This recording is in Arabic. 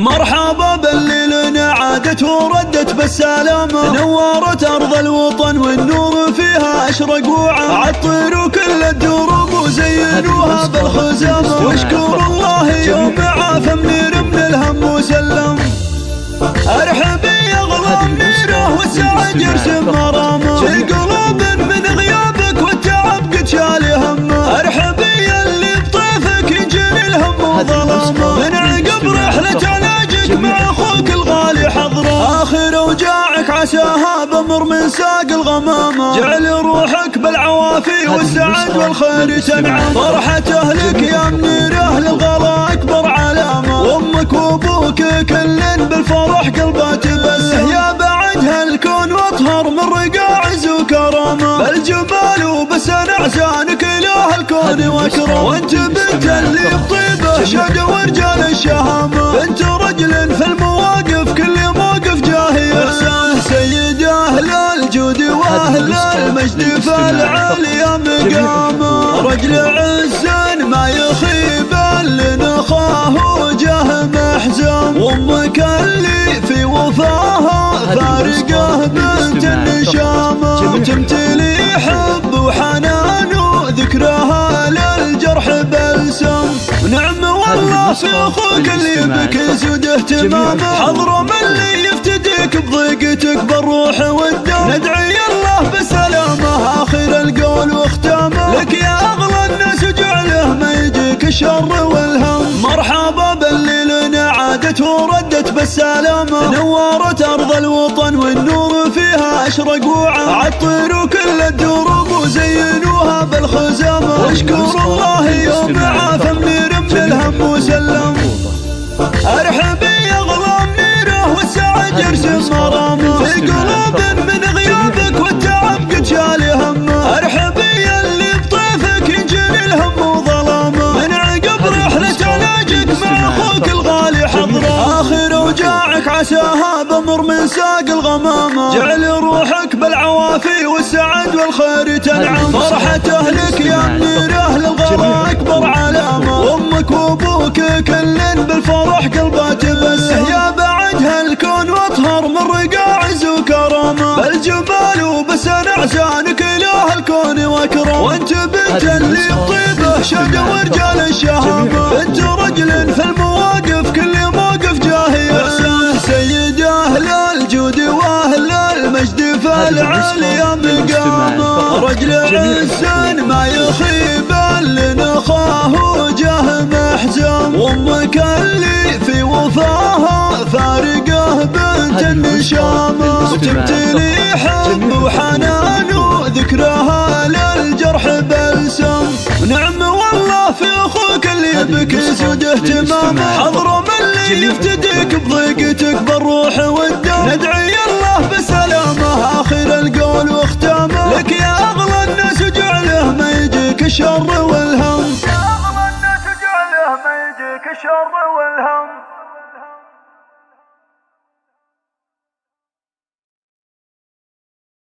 مرحبا بالليل عادت وردت بالسلامة، نورت أرض الوطن والنور فيها أشرق وعام، عطروا كل الدروب وزينوها بالخزامة، واشكر الله يوم عافى منير من الهم وسلم. ارحبي يا غلا منيره والسعد يرسم مرامه، في قلوب من غيابك والتعب قد شال همه، ارحبي اللي بطيفك ينجلي الهم وظلامه، من عقب رحلة علاجك مع اخوك الغالي حضره، اخر اوجاعك عساها بمر من ساق الغمامه، جعل روحك بالعوافي والسعد والخير تنعم، فرحة اهلك يا منيره للغلا اكبر علامه، وامك وابوك كلن بالفرح قلبه تبسم، يا بعد هالكون واطهر من رقاع عز وكرامه، بالجبال وبسن احزانك اله الكون واكرم، وانت بنت اللي بطيبه شهد ورجال الشهامه، بنت رجل في المواقف كل موقف جاهي احسان، سيد اهل الجود واهل المجد فالعالي مقامه، رجل عز ما يخيب لنخاه وجه محزم، وامك اللي في وفاها فارقه بنت النشامه، تمتلي حب وحنان وذكرها للجرح بلسم، ونعم والله في اخوك اللي بك يزود اهتمامه، حضره من اللي يفتديك بضيقتك بالروح والدم، ندعي الله بسلامه اخر القول واختامه، لك يا اغلى الناس وجعله ما يجيك الشر والهم، مرحبا بالليل عادت وردت بالسلامة، نورت أرض الوطن والنور فيها أشرق وعام، عطروا كل الدروب وزينوها بالخزامة، واشكر الله يوم عافى منير من الهم وسلم. ارحبي يا غلا منيره والسعد يرسم مرامه، في قلوب من غيابك والتعب قد شال همه، ارحبي اللي بطيفك ينجلي الهم وظلامه، من عقب رحلة علاجك مع اخوك الغالي حضره، اخر اوجاعك عساها بمر من ساق الغمامه، جعل روحك بالعوافي والسعد والخير تنعم، فرحة اهلك يا منيره للغلا اكبر علامه، وامك وابوك كلن بالفرح قلبه تبسم، يا بعد هالكون واطهر من رقاع عز وكرامه، بالجبال وبسن احزانك اله الكون واكرم، وانت بنت اللي بطيبه شهد ورجال الشهامه، بنت رجل في المواقف كل موقف جاهي احسان، سيد اهل الجود واهل المجد فالعالي مقامه، رجل عز ما يخيب لنخاه وجه محزم، وامك اللي في وفاها فارقه بنت النشامه، وتمتلي حب وحنان وذكرها للجرح بلسم، ونعم والله في اخوك اللي بك يسود اهتمامه، حضره من اللي يفتديك بضيقتك بالروح والدم، ندعي الله بسلامه اخر القول واختامه، لك يا اغلى الناس وجعله ما يجيك الشر والهم، يا اغلى الناس وجعله ما يجيك الشر والهم.